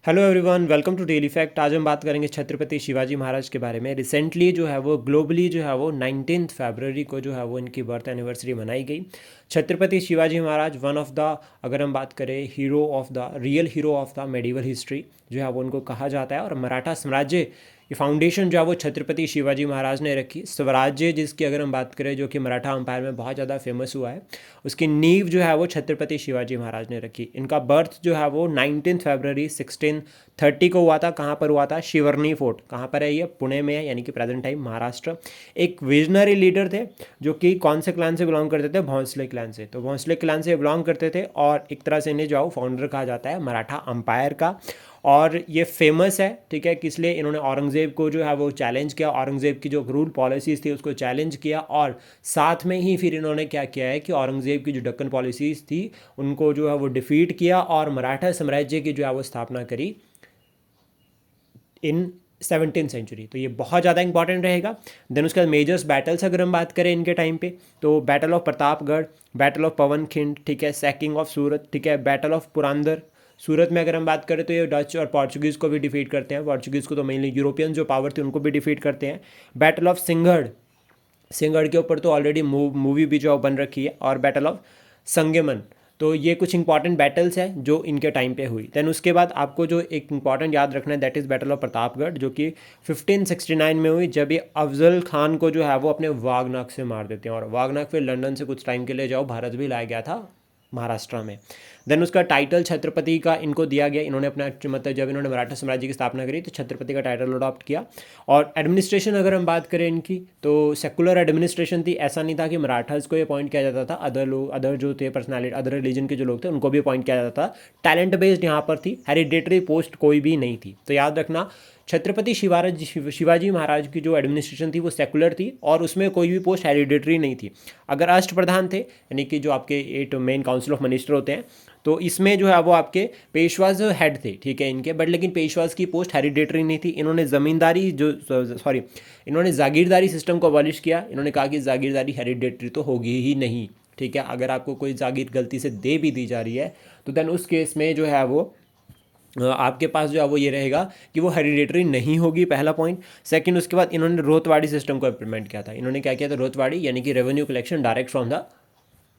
Hello everyone, welcome to daily fact. आज हम बात करेंगे छत्रपति शिवाजी महाराज के बारे में। रिसेंटली जो है वो ग्लोबली जो है वो 19 फरवरी को जो है वो इनकी बर्थ एनिवर्सरी मनाई गई। Chhatrapati Shivaji Maharaj one of the, अगर हम बात करें, hero of the, real hero of the medieval history जो है वो उनको कहा जाता है। और मराठा साम्राज्य की फाउंडेशन जो है वो छत्रपति शिवाजी महाराज ने रखी। स्वराज्य जिसकी अगर हम बात करें, जो कि मराठा अंपायर में बहुत ज़्यादा फेमस हुआ है, उसकी नींव जो है वो छत्रपति शिवाजी महाराज ने रखी। इनका बर्थ जो है वो 19 फरवरी 1630 को हुआ था। कहाँ पर हुआ था? शिवरनी फोर्ट। कहाँ पर है ये? पुणे में है, यानी कि प्रेजेंट टाइम महाराष्ट्र। एक विजनरी लीडर थे जो कि कौन से क्लैन से बिलोंग करते थे? भोंसले क्लैन से। तो भोंसले क्लैन से बिलोंग करते थे और एक तरह से इन्हें जो फाउंडर कहा जाता है मराठा अंपायर का। और ये फेमस है, ठीक है, किस लिए? इन्होंने औरंगज़ेब को जो है वो चैलेंज किया, औरंगज़ेब की जो रूल पॉलिसीज़ थी उसको चैलेंज किया। और साथ में ही फिर इन्होंने क्या किया है कि औरंगज़ेब की जो दक्कन पॉलिसीज़ थी उनको जो है वो डिफीट किया और मराठा साम्राज्य की जो है वो स्थापना करी इन 17th सेंचुरी। तो ये बहुत ज़्यादा इंपॉर्टेंट रहेगा। देन उसके बाद मेजर्स बैटल्स अगर हम बात करें इनके टाइम पे, तो battle of Pratapgarh, battle of Pavankhind, ठीक है, सैकिंग ऑफ सूरत, ठीक है, बैटल ऑफ पुरंदर। सूरत में अगर हम बात करें तो ये डच और पोर्चुगीज़ को भी डिफीट करते हैं। पोर्चुगीज़ को तो मेनली यूरोपियन जो पावर थी उनको भी डिफीट करते हैं। बैटल ऑफ सिंहगढ़, सिंहगढ़ के ऊपर तो ऑलरेडी मूवी भी जो बन रखी है। और बैटल ऑफ संगमन। तो ये कुछ इंपॉर्टेंट बैटल्स हैं जो इनके टाइम पे हुई। देन उसके बाद आपको जो एक इंपॉर्टेंट याद रखना है, that is battle of Pratapgarh, जो कि 1569 में हुई, जब ये अफजल खान को जो है वो अपने वागनाक से मार देते हैं। और वागनाक फिर लंदन से कुछ टाइम के लिए जाओ भारत भी लाया गया था, महाराष्ट्र में। देन उसका टाइटल छत्रपति का इनको दिया गया। इन्होंने अपना मतलब जब इन्होंने मराठा साम्राज्य की स्थापना करी तो छत्रपति का टाइटल अडॉप्ट किया। और एडमिनिस्ट्रेशन अगर हम बात करें इनकी, तो सेकुलर एडमिनिस्ट्रेशन थी। ऐसा नहीं था कि मराठास को ये अपॉइंट किया जाता था, अदर लोग, अदर जो थे पर्सनैलिटी, अदर रिलीजन के जो लोग थे उनको भी अपॉइंट किया जाता था। टैलेंट बेस्ड यहाँ पर थी, हेरिडेटरी पोस्ट कोई भी नहीं थी। तो याद रखना, छत्रपति शिवाजी महाराज की जो एडमिनिस्ट्रेशन थी वो सेकुलर थी और उसमें कोई भी पोस्ट हेरिडेटरी नहीं थी। अगर अष्टप्रधान थे, यानी कि जो आपके 8 मेन काउंसिल ऑफ मिनिस्टर होते हैं, तो इसमें जो है वो आपके पेशवाज हेड थे, ठीक है, इनके। बट लेकिन पेशवाज की पोस्ट हेरिडेटरी नहीं थी। इन्होंने ज़मींदारी जो, सॉरी, इन्होंने जागीरदारी सिस्टम को अबॉलिश किया। इन्होंने कहा कि जागीरदारी हेरिडेटरी तो होगी ही नहीं, ठीक है। अगर आपको कोई जागीर गलती से दे भी दी जा रही है तो देन उस केस में जो है वो आपके पास जो है वो ये रहेगा कि वो हेरिडेटरी नहीं होगी, पहला पॉइंट। सेकंड, उसके बाद इन्होंने रोतवाड़ी सिस्टम को इम्प्लीमेंट किया था। इन्होंने क्या किया था? रोतवाड़ी, यानी कि revenue collection direct from the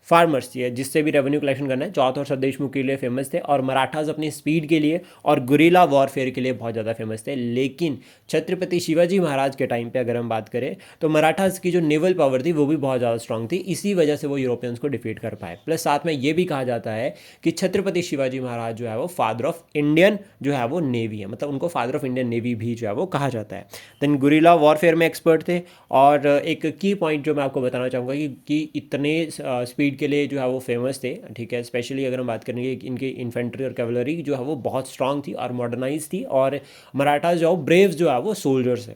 farmers थी, जिससे भी रेवेन्यू कलेक्शन करना है। चौथ और सदेशमुख के लिए फेमस थे और मराठाज अपनी स्पीड के लिए और गुरीला वॉरफेयर के लिए बहुत ज़्यादा फेमस थे। लेकिन छत्रपति शिवाजी महाराज के टाइम पे अगर हम बात करें तो मराठाज की जो नेवल पावर थी वो भी बहुत ज़्यादा स्ट्रांग थी। इसी वजह से वो यूरोपियंस को डिफीट कर पाए। प्लस साथ में ये भी कहा जाता है कि छत्रपति शिवाजी महाराज जो है वो फादर ऑफ इंडियन जो है वो नेवी है, मतलब उनको फादर ऑफ इंडियन नेवी भी जो है वो कहा जाता है। देन गुरीला वॉरफेयर में एक्सपर्ट थे। और एक की पॉइंट जो मैं आपको बताना चाहूँगा कि इतने स्पीड के लिए जो है वो फेमस थे, ठीक है। स्पेशली अगर हम बात करेंगे, इनकी इन्फेंट्री और कैवलरी जो है वो बहुत स्ट्रांग थी और मॉडर्नाइज थी। और मराठा जो ब्रेव्स जो है वो सोल्जर्स है।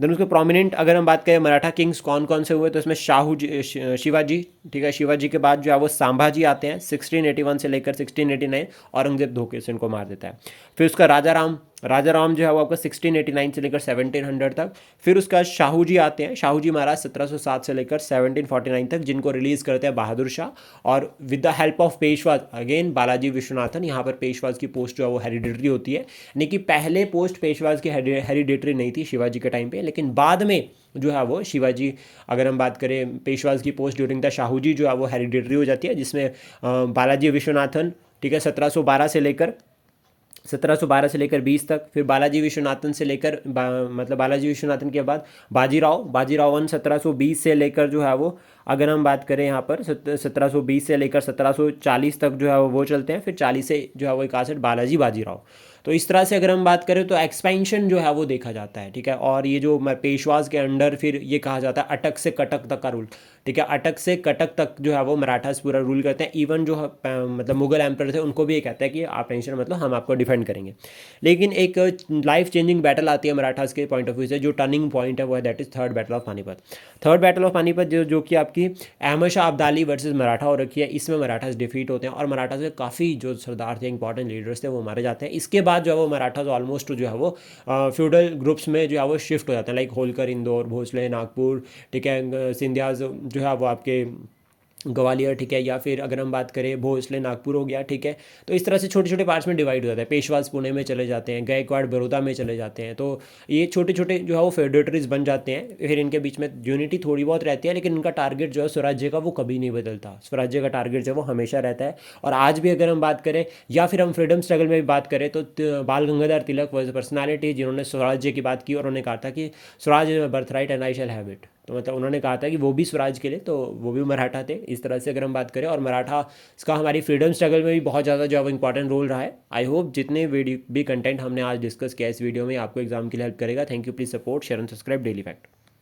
देन उसके प्रोमिनेंट अगर हम बात करें मराठा किंग्स कौन कौन से हुए, तो इसमें शिवाजी, ठीक है, शिवाजी के बाद जो है वो संभाजी आते हैं 1681 से लेकर 1689। औरंगजेब धोखे से इनको मार देता है। फिर उसका राजा राम जो है वो आपका 1689 से लेकर 1700 तक। फिर उसका शाहू जी आते हैं, शाहू जी महाराज 1707 से लेकर 1749 तक, जिनको रिलीज करते हैं बहादुर शाह। और with the help of Peshwas, again Balaji Vishwanathan. यहाँ पर पेशवाज की पोस्ट जो है वो हेरिडेटरी होती है, यानी कि पहले पोस्ट पेशवाज की हेरिडेटरी नहीं थी शिवाजी के टाइम पे, लेकिन बाद में जो है वो शिवाजी, अगर हम बात करें पेशवाज की post during the Shahu ji जो है वो हेरिडेटरी हो जाती है, जिसमें बालाजी विश्वनाथन, ठीक है, 1712 से लेकर 20 तक। फिर बालाजी विश्वनाथन से लेकर मतलब बालाजी विश्वनाथन के बाद बाजीराव वन 1720 से लेकर जो है वो, अगर हम बात करें यहाँ पर 1720 से लेकर 1740 तक जो है वो चलते हैं। फिर 40 से जो है वो 61 बालाजी बाजीराव। तो इस तरह से अगर हम बात करें तो एक्सपेंशन जो है वो देखा जाता है, ठीक है। और ये जो पेशवाज के अंडर फिर ये कहा जाता है अटक से कटक तक का रूल, ठीक है। अटक से कटक तक जो है वो मराठास पूरा रूल करते हैं। इवन जो मतलब मुगल एम्पर थे उनको भी ये कहता है कि आप टेंशन मतलब हम आपको डिफेंड करेंगे। लेकिन एक लाइफ चेंजिंग बैटल आती है मराठास के पॉइंट ऑफ व्यू से, जो टर्निंग पॉइंट है वो है, that is third battle of Panipat. Third battle of Panipat जो कि आपकी अहमद शाह अब्दाली वर्सेस मराठा हो रखी है। इसमें मराठास डिफीट होते हैं और मराठास के काफ़ी जो सरदार थे, इंपॉर्टेंट लीडर्स थे, वो मारे जाते हैं। इसके बाद जो है वो मराठास ऑलमोस्ट जो है वो फ्यूडल ग्रुप्स में जो है वो शिफ्ट हो जाते हैं, लाइक होलकर, इंदौर, भोसले, नागपुर, ठीक है, सिंधियाज जो है वो आपके ग्वालियर, ठीक है, या फिर अगर हम बात करें भोसले नागपुर हो गया, ठीक है। तो इस तरह से छोटे छोटे पार्ट्स में डिवाइड हो जाता है। पेशवास पुणे में चले जाते हैं, गायकवाड़ बड़ौदा में चले जाते हैं। तो ये छोटे छोटे जो है वो फेडरेटरीज बन जाते हैं। फिर इनके बीच में यूनिटी थोड़ी बहुत रहती है, लेकिन इनका टारगेट जो है स्वराज्य का वो कभी नहीं बदलता। स्वराज्य का टारगेट जो है वो हमेशा रहता है। और आज भी अगर हम बात करें या फिर हम फ्रीडम स्ट्रगल में भी बात करें तो बाल गंगाधर तिलक वॉज पर्सनैलिटी जिन्होंने स्वराज्य की बात की और उन्होंने कहा था कि Swaraj is birth right and I shall have it. तो मतलब उन्होंने कहा था कि वो भी स्वराज के लिए, तो वो भी मराठा थे। इस तरह से अगर हम बात करें, और मराठा इसका हमारी फ्रीडम स्ट्रगल में भी बहुत ज़्यादा जो है इंपॉर्टेंट रोल रहा है। आई होप जितने वीडियो भी कंटेंट हमने आज डिस्कस किया इस वीडियो में आपको एग्जाम के लिए हेल्प करेगा। Thank you, please support, share and subscribe daily fact.